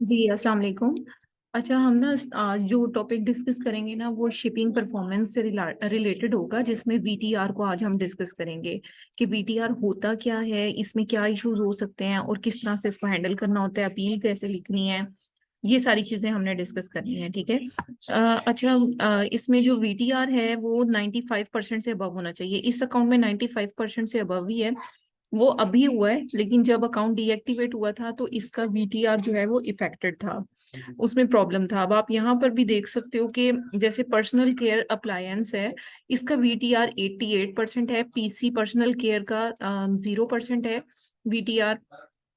जी अस्सलाम वालेकुम। अच्छा, हम ना आज जो टॉपिक डिस्कस करेंगे ना वो शिपिंग परफॉर्मेंस से रिलेटेड होगा, जिसमें वीटीआर को आज हम डिस्कस करेंगे कि वीटीआर होता क्या है, इसमें क्या इश्यूज हो सकते हैं और किस तरह से इसको हैंडल करना होता है, अपील कैसे लिखनी है। ये सारी चीजें हमने डिस्कस करनी है, ठीक है। अच्छा, इसमें जो वीटीआर है वो 95% से अबव होना चाहिए। इस अकाउंट में 95% से अबव ही है। वो अभी हुआ है, लेकिन जब अकाउंट डीएक्टिवेट हुआ था तो इसका वीटीआर जो है वो इफेक्टेड था, उसमें प्रॉब्लम था। अब आप यहाँ पर भी देख सकते हो कि जैसे पर्सनल केयर अप्लायंस है, इसका वीटीआर 88% है। पीसी पर्सनल केयर का 0% है वीटीआर।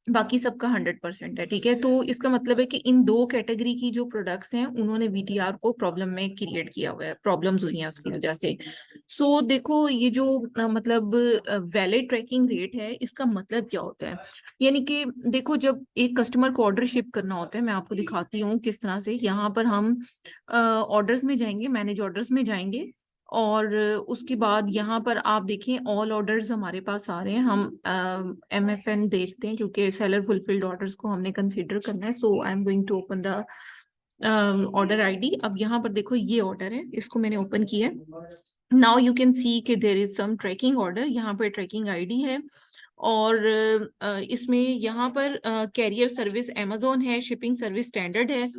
बाकी सबका 100% है, ठीक है। तो इसका मतलब है कि इन दो कैटेगरी की जो प्रोडक्ट्स हैं उन्होंने वीटीआर को प्रॉब्लम में क्रिएट किया हुआ है, प्रॉब्लम्स हुई हैं उसकी वजह से। सो देखो, ये जो मतलब वैलिड ट्रैकिंग रेट है, इसका मतलब क्या होता है। यानी कि देखो, जब एक कस्टमर को ऑर्डर शिप करना होता है, मैं आपको दिखाती हूँ किस तरह से। यहाँ पर हम ऑर्डर्स में जाएंगे, मैनेज ऑर्डर्स में जाएंगे, और उसके बाद यहाँ पर आप देखें ऑल ऑर्डर्स हमारे पास आ रहे हैं। हम एमएफएन देखते हैं क्योंकि सेलर फुलफिल्ड ऑर्डर्स को हमने कंसीडर करना है। So I am going to open the order ID. अब यहाँ पर देखो, ये ऑर्डर है, इसको मैंने ओपन किया है। Now you can see that there is some tracking order. यहाँ पर ट्रैकिंग आईडी है, और इसमें यहाँ पर कैरियर सर्विस अमेजोन है, शिपिंग सर्विस स्टैंडर्ड है।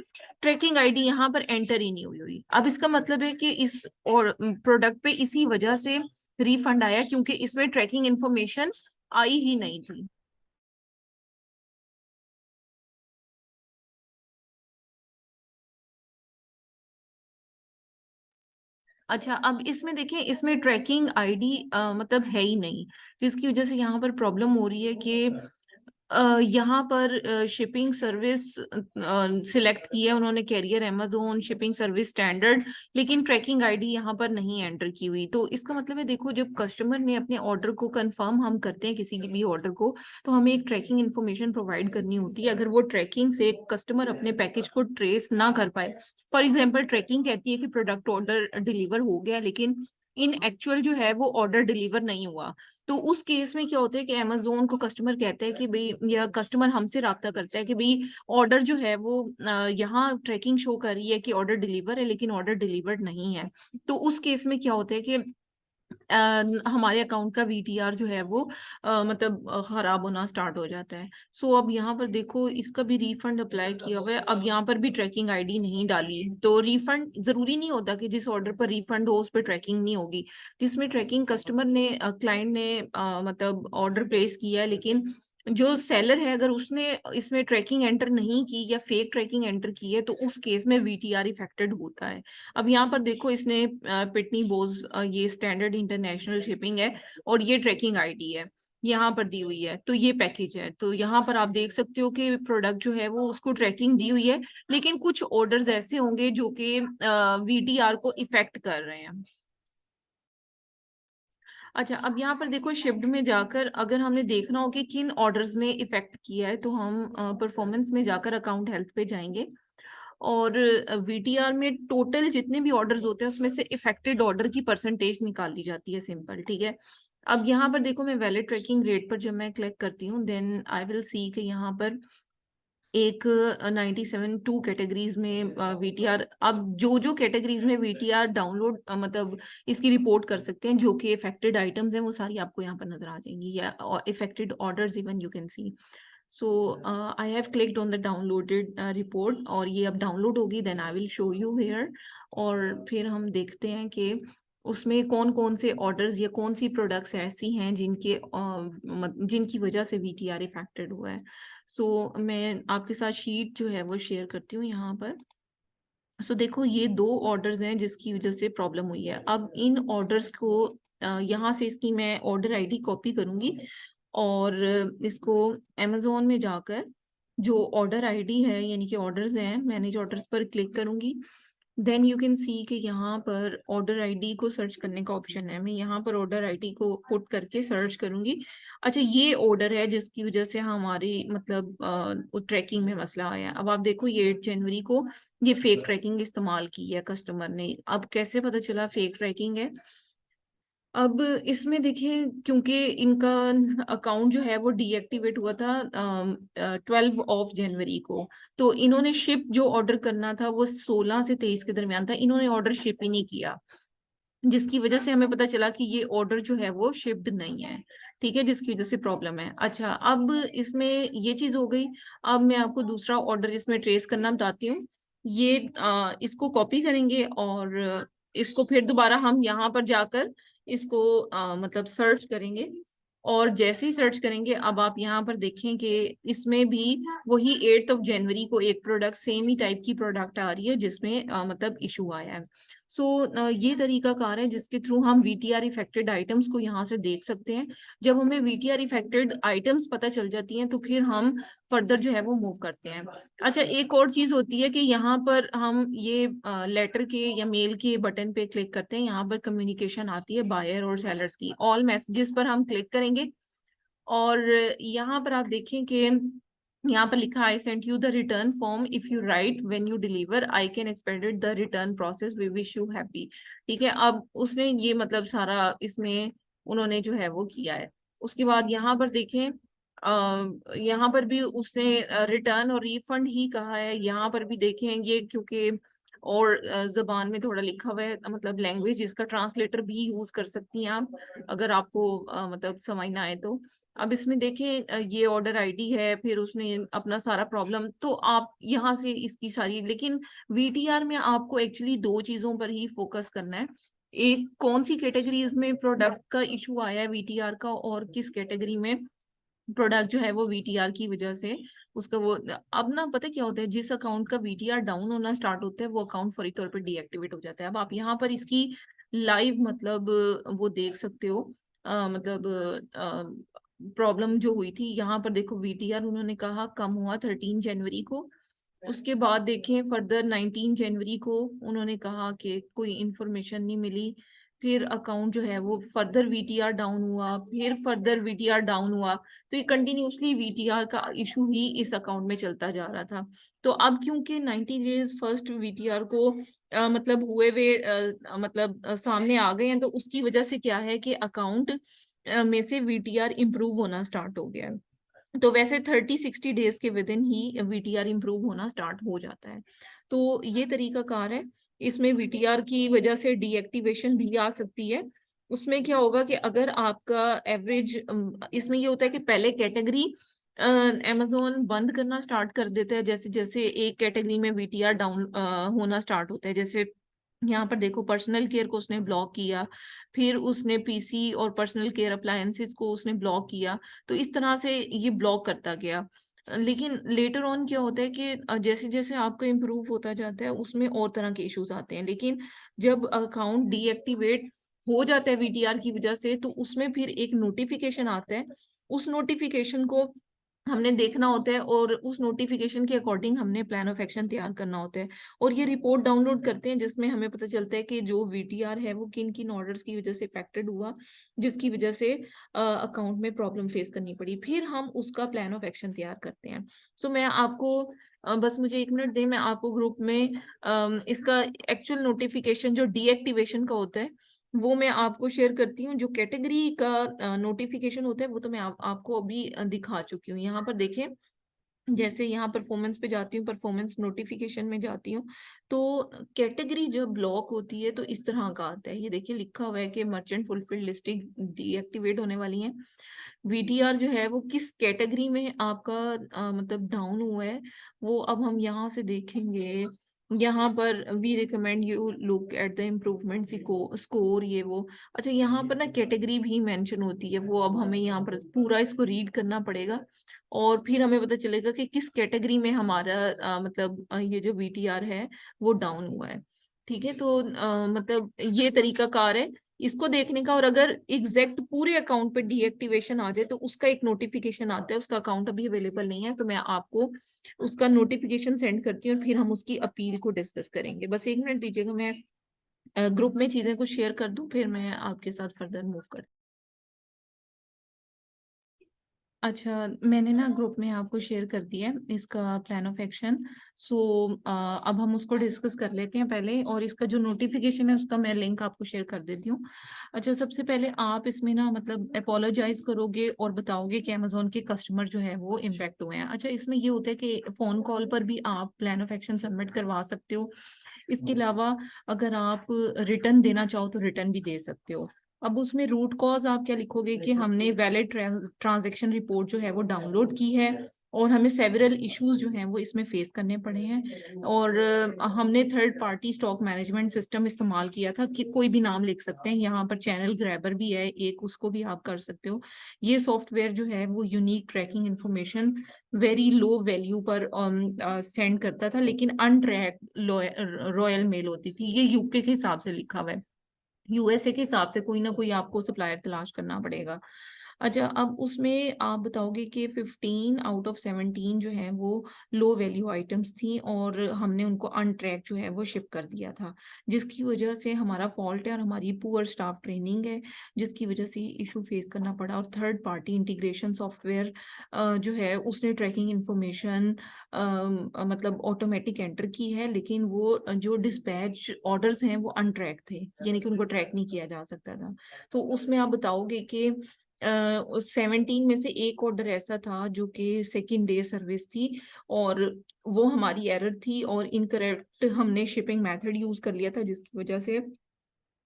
ट्रैकिंग आईडी यहाँ पर एंटर ही नहीं हुई। अब इसका मतलब है कि इस और प्रोडक्ट पे इसी वजह से रिफंड आया, क्योंकि इसमें ट्रैकिंग इंफॉर्मेशन आई ही नहीं थी। अच्छा, अब इसमें देखें, इसमें ट्रैकिंग आईडी मतलब है ही नहीं, जिसकी वजह से यहाँ पर प्रॉब्लम हो रही है कि यहाँ पर शिपिंग सर्विस सिलेक्ट की है उन्होंने, carrier Amazon shipping service standard, लेकिन ट्रैकिंग आईडी यहाँ पर नहीं एंटर की हुई। तो इसका मतलब है, देखो, जब कस्टमर ने अपने ऑर्डर को कंफर्म हम करते हैं किसी भी ऑर्डर को, तो हमें एक ट्रैकिंग इन्फॉर्मेशन प्रोवाइड करनी होती है। अगर वो ट्रैकिंग से कस्टमर अपने पैकेज को ट्रेस ना कर पाए, फॉर एग्जाम्पल ट्रैकिंग कहती है कि प्रोडक्ट ऑर्डर डिलीवर हो गया, लेकिन इन एक्चुअल जो है वो ऑर्डर डिलीवर नहीं हुआ, तो उस केस में क्या होता है कि अमेजोन को कस्टमर कहता है कि भाई, या कस्टमर हमसे राब्ता करता है कि भाई ऑर्डर जो है वो यहाँ ट्रैकिंग शो कर रही है कि ऑर्डर डिलीवर है, लेकिन ऑर्डर डिलीवर्ड नहीं है। तो उस केस में क्या होता है कि अ, हमारे अकाउंट का वीटीआर जो है वो मतलब खराब होना स्टार्ट हो जाता है। सो अब यहाँ पर देखो, इसका भी रिफंड अप्लाई किया हुआ है। अब यहाँ पर भी ट्रैकिंग आईडी नहीं डाली, तो रिफंड जरूरी नहीं होता कि जिस ऑर्डर पर रिफंड हो उस पर ट्रैकिंग नहीं होगी। जिसमें ट्रैकिंग कस्टमर ने, क्लाइंट ने मतलब ऑर्डर प्लेस किया है, लेकिन जो सेलर है अगर उसने इसमें ट्रैकिंग एंटर नहीं की या फेक ट्रैकिंग एंटर की है, तो उस केस में वीटीआर इफेक्टेड होता है। अब यहाँ पर देखो, इसने पिटनी बोज, ये स्टैंडर्ड इंटरनेशनल शिपिंग है, और ये ट्रैकिंग आईडी है यहाँ पर दी हुई है, तो ये पैकेज है। तो यहाँ पर आप देख सकते हो कि प्रोडक्ट जो है वो उसको ट्रैकिंग दी हुई है, लेकिन कुछ ऑर्डर्स ऐसे होंगे जो कि वीटीआर को इफेक्ट कर रहे हैं। अच्छा, अब यहाँ पर देखो, शिफ्ट में जाकर अगर हमने देखना हो कि किन ऑर्डर्स ने इफेक्ट किया है, तो हम परफॉर्मेंस में जाकर अकाउंट हेल्थ पे जाएंगे, और वीटीआर में टोटल जितने भी ऑर्डर्स होते हैं उसमें से इफेक्टेड ऑर्डर की परसेंटेज निकाल ली जाती है, सिंपल, ठीक है। अब यहाँ पर देखो, मैं वैलिड ट्रैकिंग रेट पर जब मैं क्लिक करती हूँ, देन आई विल सी कि यहाँ पर एक 97 टू कैटेगरीज में वीटीआर, अब जो जो कैटेगरीज में वीटीआर डाउनलोड मतलब इसकी रिपोर्ट कर सकते हैं, जो कि इफेक्टेड आइटम्स हैं, वो सारी आपको यहाँ पर नजर आ जाएंगी, या affected orders even you can see. So I have clicked on the downloaded report, और ये अब डाउनलोड होगी, then I will show you here. और फिर हम देखते हैं कि उसमें कौन कौन से ऑर्डर्स या कौन सी प्रोडक्ट्स ऐसी हैं जिनके जिनकी वजह से वीटीआर इफेक्टेड हुआ है। सो मैं आपके साथ शीट जो है वो शेयर करती हूँ यहाँ पर। सो देखो, ये दो ऑर्डर्स हैं जिसकी वजह से प्रॉब्लम हुई है। अब इन ऑर्डर्स को यहाँ से इसकी मैं ऑर्डर आईडी कॉपी करूंगी, और इसको अमेजोन में जाकर जो ऑर्डर आईडी है, यानी कि ऑर्डर्स हैं, मैनेज ऑर्डर्स पर क्लिक करूंगी। देन यू कैन सी कि यहाँ पर ऑर्डर आईडी को सर्च करने का ऑप्शन है। मैं यहाँ पर ऑर्डर आईडी को पुट करके सर्च करूंगी। अच्छा, ये ऑर्डर है जिसकी वजह से हमारी मतलब ट्रैकिंग में मसला आया। अब आप देखो, ये 8 जनवरी को ये फेक ट्रैकिंग इस्तेमाल की है कस्टमर ने। अब कैसे पता चला फेक ट्रैकिंग है? अब इसमें देखिए, क्योंकि इनका अकाउंट जो है वो डीएक्टिवेट हुआ था 12 जनवरी को, तो इन्होंने शिप जो ऑर्डर करना था वो 16 से 23 के दरमियान था, इन्होंने ऑर्डर शिप ही नहीं किया, जिसकी वजह से हमें पता चला कि ये ऑर्डर जो है वो शिप्ड नहीं है। ठीक है, जिसकी वजह से प्रॉब्लम है। अच्छा, अब इसमें ये चीज हो गई। अब मैं आपको दूसरा ऑर्डर इसमें ट्रेस करना बताती हूँ। ये इसको कॉपी करेंगे और इसको फिर दोबारा हम यहाँ पर जाकर इसको मतलब सर्च करेंगे। और जैसे ही सर्च करेंगे, अब आप यहाँ पर देखें कि इसमें भी वही 8 जनवरी को एक प्रोडक्ट, सेम ही टाइप की प्रोडक्ट आ रही है जिसमें मतलब इशू आया है। सो ये तरीका कार है जिसके थ्रू हम वीटीआर इफेक्टेड आइटम्स को यहाँ से देख सकते हैं। जब हमें वीटीआर इफेक्टेड आइटम्स पता चल जाती हैं तो फिर हम फर्दर जो है वो मूव करते हैं। अच्छा, एक और चीज होती है कि यहाँ पर हम ये लेटर के या मेल के बटन पे क्लिक करते हैं, यहाँ पर कम्युनिकेशन आती है बायर और सेलर्स की, ऑल मैसेजेस पर हम क्लिक करेंगे। और यहाँ पर आप देखें कि यहाँ पर लिखा, I sent you the return form, if you write when you deliver I can expedite the return process, we wish you happy. ठीक है, अब उसने ये मतलब सारा इसमें उन्होंने जो है वो किया है। उसके बाद यहाँ पर देखें, यहाँ पर भी उसने रिटर्न और रिफंड ही कहा है। यहाँ पर भी देखें ये, क्योंकि और जबान में थोड़ा लिखा हुआ है, मतलब लैंग्वेज इसका ट्रांसलेटर भी यूज कर सकती हैं आप, अगर आपको मतलब समझ ना आए तो। अब इसमें देखें ये ऑर्डर आईडी है, फिर उसने अपना सारा प्रॉब्लम, तो आप यहाँ से इसकी सारी, लेकिन वीटीआर में आपको एक्चुअली दो चीजों पर ही फोकस करना है। एक, कौन सी कैटेगरीज में प्रोडक्ट का इशू आया है वीटीआर का, और किस कैटेगरी में प्रोडक्ट जो है वो वीटीआर की वजह से उसका वो। अब ना पता क्या होता है, जिस अकाउंट का वीटीआर डाउन होना स्टार्ट होता है वो अकाउंट फौरी तौर पर डीएक्टिवेट हो जाता है। अब आप यहाँ पर इसकी लाइव मतलब वो देख सकते हो, मतलब प्रॉब्लम जो हुई थी। यहाँ पर देखो वीटीआर उन्होंने कहा कम हुआ 13 जनवरी को। उसके बाद देखें फर्दर 19 जनवरी को उन्होंने कहा कि कोई इंफॉर्मेशन नहीं मिली। फिर अकाउंट जो है वो फर्दर वीटीआर डाउन हुआ, फिर फर्दर वीटीआर डाउन हुआ। तो ये कंटिन्यूसली वीटीआर का इशू ही इस अकाउंट में चलता जा रहा था। तो अब क्योंकि 90 डेज फर्स्ट वीटीआर को मतलब हुए हुए मतलब सामने आ गए हैं, तो उसकी वजह से क्या है कि अकाउंट में से वीटीआर इम्प्रूव होना स्टार्ट हो गया है। तो वैसे 30-60 डेज के with in he VTR improve होना स्टार्ट हो जाता है। तो ये तरीका कार है। इसमें वीटीआर की वजह से डीएक्टिवेशन भी आ सकती है। उसमें क्या होगा कि अगर आपका एवरेज, इसमें ये होता है कि पहले कैटेगरी अमेजोन बंद करना स्टार्ट कर देता है जैसे जैसे एक कैटेगरी में वीटीआर डाउन होना स्टार्ट होता है। जैसे यहाँ पर देखो, पर्सनल केयर को उसने ब्लॉक किया, फिर उसने पीसी और पर्सनल केयर अप्लायंसेस को उसने ब्लॉक किया। तो इस तरह से ये ब्लॉक करता गया। लेकिन लेटर ऑन क्या होता है कि जैसे जैसे आपका इम्प्रूव होता जाता है उसमें और तरह के इश्यूज आते हैं। लेकिन जब अकाउंट डीएक्टिवेट हो जाता है वीटीआर की वजह से, तो उसमें फिर एक नोटिफिकेशन आता है। उस नोटिफिकेशन को हमने देखना होता है और उस नोटिफिकेशन के अकॉर्डिंग हमने प्लान ऑफ एक्शन तैयार करना होता है। और ये रिपोर्ट डाउनलोड करते हैं जिसमें हमें पता चलता है कि जो वीटीआर है वो किन किन ऑर्डर्स की वजह से इफेक्टेड हुआ, जिसकी वजह से अकाउंट में प्रॉब्लम फेस करनी पड़ी। फिर हम उसका प्लान ऑफ एक्शन तैयार करते हैं। सो मैं आपको बस मुझे 1 मिनट दें, मैं आपको ग्रुप में इसका एक्चुअल नोटिफिकेशन जो डीएक्टिवेशन का होता है वो मैं आपको शेयर करती हूँ। जो कैटेगरी का नोटिफिकेशन होता है वो तो मैं आपको अभी दिखा चुकी हूँ। यहाँ पर देखें, जैसे यहाँ परफॉर्मेंस पे जाती हूँ, परफॉर्मेंस नोटिफिकेशन में जाती हूँ, तो कैटेगरी जब ब्लॉक होती है तो इस तरह का आता है। ये देखिए लिखा हुआ है कि मर्चेंट फुलफिल्ड लिस्टिंग डीएक्टिवेट होने वाली है। वीटीआर जो है वो किस कैटेगरी में आपका मतलब डाउन हुआ है, वो अब हम यहाँ से देखेंगे। यहाँ पर we recommend you look at the improvement score, ये वो। अच्छा, यहाँ पर ना कैटेगरी भी मेंशन होती है, वो अब हमें यहाँ पर पूरा इसको रीड करना पड़ेगा और फिर हमें पता चलेगा कि किस कैटेगरी में हमारा मतलब ये जो वीटीआर है वो डाउन हुआ है। ठीक है, तो मतलब ये तरीका कार है इसको देखने का। और अगर एग्जैक्ट पूरे अकाउंट पे डीएक्टिवेशन आ जाए तो उसका एक नोटिफिकेशन आता है, उसका अकाउंट अभी अवेलेबल नहीं है, तो मैं आपको उसका नोटिफिकेशन सेंड करती हूँ और फिर हम उसकी अपील को डिस्कस करेंगे। बस 1 मिनट दीजिएगा, मैं ग्रुप में चीजें कुछ शेयर कर दूं, फिर मैं आपके साथ फर्दर मूव करती अच्छा, मैंने ना ग्रुप में आपको शेयर कर दिया है इसका प्लान ऑफ एक्शन। सो अब हम उसको डिस्कस कर लेते हैं पहले, और इसका जो नोटिफिकेशन है उसका मैं लिंक आपको शेयर कर देती हूँ। अच्छा, सबसे पहले आप इसमें ना मतलब अपोलोजाइज करोगे और बताओगे कि अमेजोन के कस्टमर जो है वो इम्पेक्ट हुए हैं। अच्छा, इसमें ये होता है कि फोन कॉल पर भी आप प्लान ऑफ एक्शन सबमिट करवा सकते हो। इसके अलावा अगर आप रिटर्न देना चाहो तो रिटर्न भी दे सकते हो। अब उसमें रूट कॉज आप क्या लिखोगे कि हमने वैलिड ट्रांजैक्शन रिपोर्ट जो है वो डाउनलोड की है और हमें सेवरल इश्यूज जो हैं वो इसमें फेस करने पड़े हैं, और हमने third party stock management system इस्तेमाल किया था, कि कोई भी नाम लिख सकते हैं, यहाँ पर चैनल ग्रैबर भी है एक, उसको भी आप कर सकते हो। ये सॉफ्टवेयर जो है वो unique tracking information very low value पर सेंड करता था, लेकिन अनट्रैक रॉयल मेल होती थी। ये यूके के हिसाब से लिखा हुआ है, यूएसए के हिसाब से कोई ना कोई आपको सप्लायर तलाश करना पड़ेगा। अच्छा, अब उसमें आप बताओगे कि 15 आउट ऑफ 17 जो है वो लो वैल्यू आइटम्स थी, और हमने उनको अनट्रैक जो है वो शिप कर दिया था, जिसकी वजह से हमारा फॉल्ट है और हमारी पुअर स्टाफ ट्रेनिंग है, जिसकी वजह से इशू फेस करना पड़ा। और थर्ड पार्टी इंटीग्रेशन सॉफ्टवेयर जो है उसने ट्रैकिंग इंफॉर्मेशन मतलब ऑटोमेटिक एंटर की है, लेकिन वो जो डिस्पैच ऑर्डर्स हैं वो अनट्रैक थे, यानी कि उनको ट्रैक नहीं किया जा सकता था। तो उसमें आप बताओगे कि 17 में से एक ऑर्डर ऐसा था जो कि सेकेंड डे सर्विस थी, और वो हमारी एरर थी और इनकरेक्ट हमने शिपिंग मेथड यूज कर लिया था, जिसकी वजह से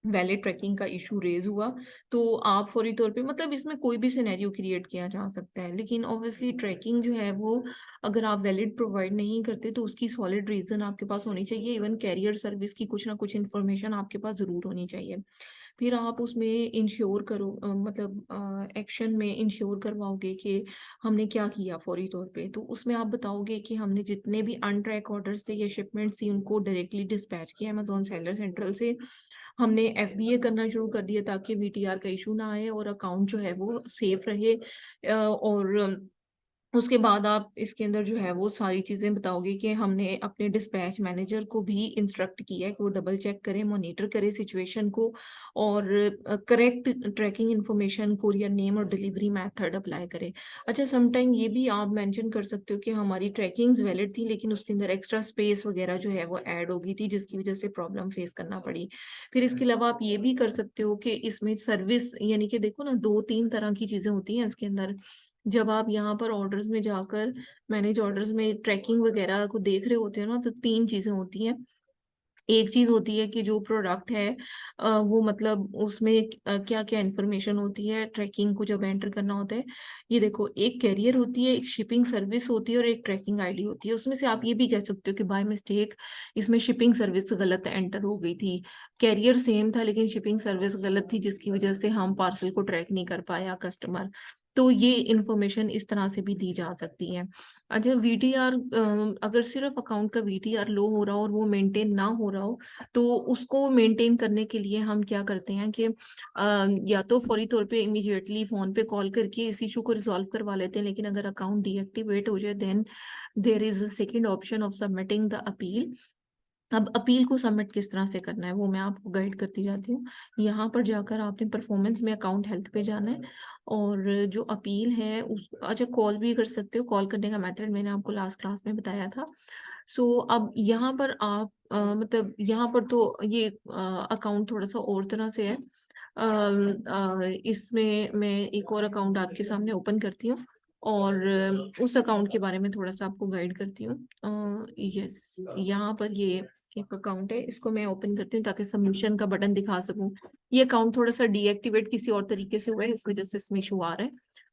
वैलिड ट्रैकिंग का इशू रेज हुआ। तो आप फौरी तौर पे मतलब इसमें कोई भी सिनेरियो क्रिएट किया जा सकता है, लेकिन ऑब्वियसली ट्रैकिंग जो है वो अगर आप वैलिड प्रोवाइड नहीं करते तो उसकी सॉलिड रीजन आपके पास होनी चाहिए। इवन कैरियर सर्विस की कुछ ना कुछ इन्फॉर्मेशन आपके पास जरूर होनी चाहिए। फिर आप उसमें इंश्योर करो मतलब एक्शन में इंश्योर करवाओगे कि हमने क्या किया फौरी तौर पे। तो उसमें आप बताओगे कि हमने जितने भी अनट्रैक ऑर्डर्स थे या शिपमेंट्स थी उनको डायरेक्टली डिस्पैच किया अमेजोन सेलर सेंट्रल से। हमने एफबीए करना शुरू कर दिया ताकि वीटीआर का इशू ना आए और अकाउंट जो है वो सेफ रहे। और उसके बाद आप इसके अंदर जो है वो सारी चीजें बताओगे कि हमने अपने डिस्पैच मैनेजर को भी इंस्ट्रक्ट किया है कि वो डबल चेक करे, मॉनिटर करे सिचुएशन को, और correct tracking information, courier name और डिलीवरी मेथड अप्लाई करे। अच्छा, समटाइम ये भी आप मेंशन कर सकते हो कि हमारी ट्रैकिंग्स वैलिड थी लेकिन उसके अंदर एक्स्ट्रा स्पेस वगैरह जो है वो ऐड हो गई थी, जिसकी वजह से प्रॉब्लम फेस करना पड़ी। फिर इसके अलावा आप ये भी कर सकते हो कि इसमें सर्विस, यानी कि देखो ना, 2-3 तरह की चीजें होती हैं इसके अंदर। जब आप यहाँ पर ऑर्डर्स में जाकर मैनेज ऑर्डर्स में ट्रैकिंग वगैरह को देख रहे होते हो ना, तो 3 चीजें होती हैं। एक चीज होती है कि जो प्रोडक्ट है वो मतलब उसमें क्या क्या इंफॉर्मेशन होती है ट्रैकिंग को जब एंटर करना होता है। ये देखो, एक कैरियर होती है, एक शिपिंग सर्विस होती है और एक ट्रैकिंग आईडी होती है। उसमें से आप ये भी कह सकते हो कि बाय मिस्टेक इसमें शिपिंग सर्विस गलत एंटर हो गई थी। कैरियर सेम था लेकिन शिपिंग सर्विस गलत थी, जिसकी वजह से हम पार्सल को ट्रैक नहीं कर पाया कस्टमर। तो ये इंफॉर्मेशन इस तरह से भी दी जा सकती है। अच्छा, वीटीआर अगर सिर्फ अकाउंट का वीटीआर लो हो रहा हो और वो मेंटेन ना हो रहा हो, तो उसको मेंटेन करने के लिए हम क्या करते हैं कि या तो फौरी तौर पे इमीडिएटली फोन पे कॉल करके इस इशू को रिजॉल्व करवा लेते हैं, लेकिन अगर अकाउंट डीएक्टिवेट हो जाए then there is a second option of submitting the appeal. अब अपील को सबमिट किस तरह से करना है वो मैं आपको गाइड करती जाती हूँ। यहाँ पर जाकर आपने परफॉर्मेंस में अकाउंट हेल्थ पे जाना है, और जो अपील है उस, अच्छा, कॉल भी कर सकते हो। कॉल करने का मेथड मैंने आपको लास्ट क्लास में बताया था। सो अब यहाँ पर आप मतलब यहाँ पर तो ये अकाउंट थोड़ा सा और तरह से है। इसमें मैं एक और अकाउंट आपके सामने ओपन करती हूँ और उस अकाउंट के बारे में थोड़ा सा आपको गाइड करती हूँ। यस, यहाँ पर ये एक अकाउंट है, इसको मैं ओपन करती हूँ ताकि सबमिशन का बटन दिखा सकूं। ये अकाउंट थोड़ा सा डीएक्टिवेट किसी और तरीके से हुआ है, इस वजह से इसमें इशू आ रहा है।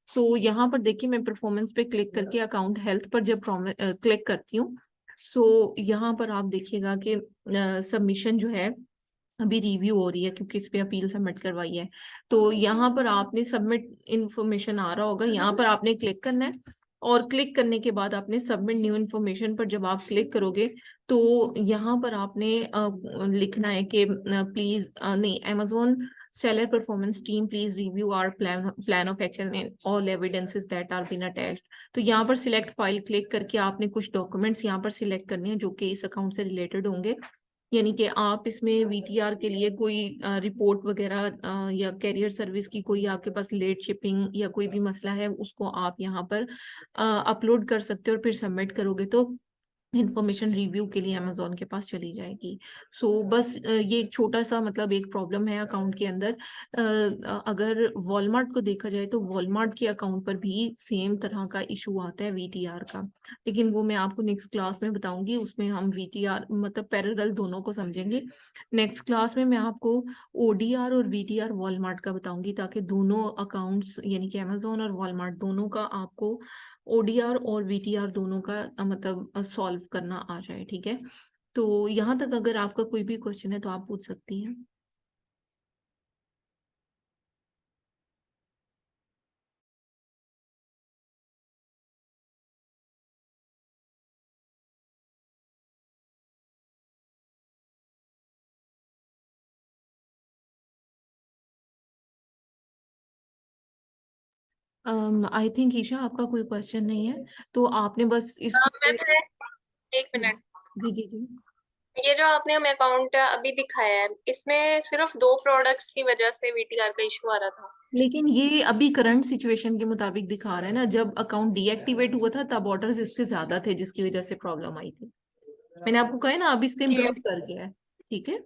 सो यहाँ पर देखिए, मैं परफॉर्मेंस पे क्लिक करके अकाउंट हेल्थ पर जब क्लिक करती हूँ, सो यहाँ पर आप देखिएगा कि सबमिशन जो है अभी रिव्यू हो रही है, क्योंकि इस पे अपील सबमिट करवाई है। तो यहाँ पर आपने सबमिट इंफॉर्मेशन आ रहा होगा, यहाँ पर आपने क्लिक करना है, और क्लिक करने के बाद आपने सबमिट न्यू इन्फॉर्मेशन पर जब आप क्लिक करोगे तो यहाँ पर आपने लिखना है कि प्लीज नहीं, Amazon seller performance team please review our plan of action and all evidences that are been attached. तो यहाँ पर सिलेक्ट फाइल क्लिक करके आपने कुछ डॉक्यूमेंट्स यहाँ पर सिलेक्ट करने हैं जो कि इस अकाउंट से रिलेटेड होंगे। यानी कि आप इसमें वीटीआर के लिए कोई रिपोर्ट वगैरह या कैरियर सर्विस की कोई आपके पास लेट शिपिंग या कोई भी मसला है, उसको आप यहाँ पर अपलोड कर सकते हो और फिर सबमिट करोगे तो इंफॉर्मेशन रिव्यू के लिए अमेजोन के पास चली जाएगी। बस ये एक छोटा सा मतलब एक प्रॉब्लम है अकाउंट के अंदर। अगर वॉलमार्ट को देखा जाए तो वॉलमार्ट के अकाउंट पर भी सेम तरह का इशू आता है वीटीआर का, लेकिन वो मैं आपको नेक्स्ट क्लास में बताऊंगी। उसमें हम वीटीआर मतलब पैरेलल दोनों को समझेंगे। नेक्स्ट क्लास में मैं आपको ओडीआर और वीटीआर वॉलमार्ट का बताऊंगी, ताकि दोनों अकाउंट्स यानी कि अमेजोन और वॉलमार्ट दोनों का आपको ओडीआर और वीटीआर दोनों का मतलब सॉल्व करना आ जाए। ठीक है, तो यहाँ तक अगर आपका कोई भी क्वेश्चन है तो आप पूछ सकती हैं। आई थिंक ईशा आपका कोई क्वेश्चन नहीं है, तो आपने बस इसको। मैम है, एक मिनट। जी जी जी। ये जो आपने हमें अकाउंट अभी दिखाया है, इसमें सिर्फ 2 प्रोडक्ट्स की वजह से वीटीआर का इशू आ रहा था। लेकिन ये अभी करंट सिचुएशन के मुताबिक दिखा रहा है ना, जब अकाउंट डीएक्टिवेट हुआ था तब ऑर्डर्स इसके ज्यादा थे जिसकी वजह से प्रॉब्लम आई थी। मैंने आपको कहा है ना, अब इसका कि इम्प्रूव कर गया है। ठीक है।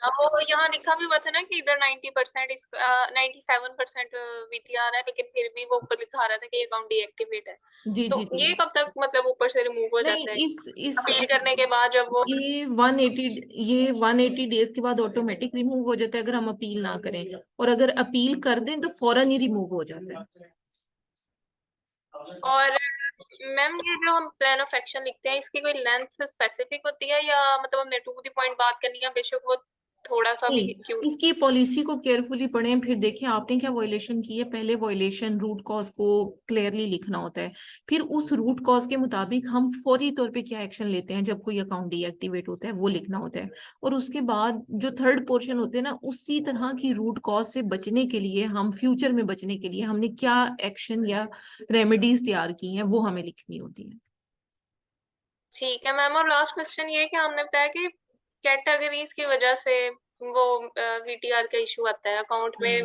वो यहाँ लिखा भी हुआ था ना कि इधर 90% इसका 97% वीटीआर है, लेकिन फिर भी वो ऊपर लिखा आ रहा था कि अकाउंट डीएक्टिवेट है। जी तो जी जी। ये कब तक मतलब ऊपर से रिमूव हो नहीं, जाता है? इस अपील करने के बाद जब वो ये 180 ये 180 डेज के बाद ऑटोमेटिक रिमूव हो जाता है अगर हम अपील ना करें, और अगर अपील कर दें तो फौरन ही रिमूव हो जाता है। और मैम ये जो हम प्लान ऑफ एक्शन लिखते हैं, इसकी कोई लेंथ स्पेसिफिक होती है या मतलब हमने टू द पॉइंट बात करनी है, बेशक वो थोड़ा सा भी नहीं, क्यों? इसकी पॉलिसी को केयरफुली पढ़ें, फिर देखें आपने क्या वायलेशन की है। पहले वायलेशन रूट कॉज को क्लियरली लिखना होता है, फिर उस रूट कॉज के मुताबिक हम फौरी तौर पे क्या एक्शन लेते हैं जब कोई अकाउंट डीएक्टिवेट होता है वो लिखना होता है। और उसके बाद जो थर्ड पोर्शन होते हैं ना, उसी तरह की रूट कॉज से बचने के लिए, हम फ्यूचर में बचने के लिए हमने क्या एक्शन या रेमेडीज तैयार की हैं वो हमें लिखनी होती है। ठीक है मैम, और लास्ट क्वेश्चन ये है कि हमने बताया कि कैटेगरीज की वजह से वो वीटीआर का इशू आता है अकाउंट में।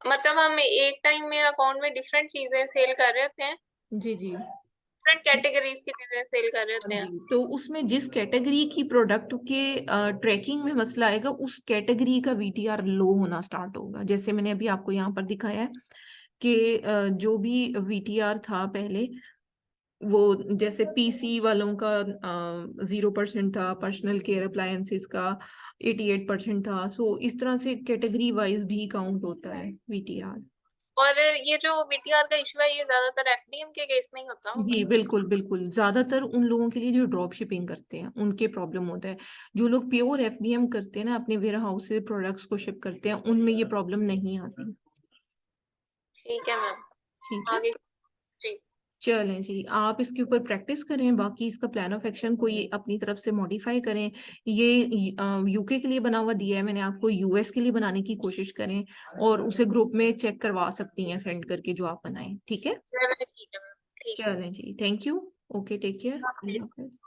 मतलब हम एक टाइम में अकाउंट में डिफरेंट चीजें सेल कर रहे होते हैं, जी जी डिफरेंट कैटेगरीज की चीजें सेल कर रहे होते हैं। जी। तो उसमें जिस कैटेगरी की प्रोडक्ट के ट्रैकिंग में मसला आएगा, उस कैटेगरी का वीटीआर लो होना स्टार्ट होगा। जैसे मैंने अभी आपको यहाँ पर दिखाया है कि जो भी वीटीआर था पहले, वो जैसे पीसी वालों का 0% था, पर्सनल केयर अप्लायंसेस का 88% था। इस तरह से कैटेगरी वाइज भी काउंट होता है वीटीआर। और ये जो वीटीआर का इशू है, ये ज्यादातर एफडीएम के केस में ही होता होगा। जी बिल्कुल बिल्कुल, ज्यादातर उन लोगों के लिए जो ड्रॉप शिपिंग करते हैं उनके प्रॉब्लम होता है। जो लोग प्योर एफडीएम करते हैं ना, अपने वेयर हाउस से प्रोडक्ट्स को शिप करते हैं, उनमें ये प्रॉब्लम नहीं आती। ठीक है मैम, ठीक है। आगे। जी। चलें जी, आप इसके ऊपर प्रैक्टिस करें, बाकी इसका प्लान ऑफ एक्शन को ये अपनी तरफ से मॉडिफाई करें। ये यूके के लिए बना हुआ दिया है मैंने आपको, यूएस के लिए बनाने की कोशिश करें, और उसे ग्रुप में चेक करवा सकती हैं सेंड करके जो आप बनाएं। ठीक है। चलो ठीक है मैम, ठीक चलें जी, thank you. Okay, take care. है। अल्लाह हाफिज।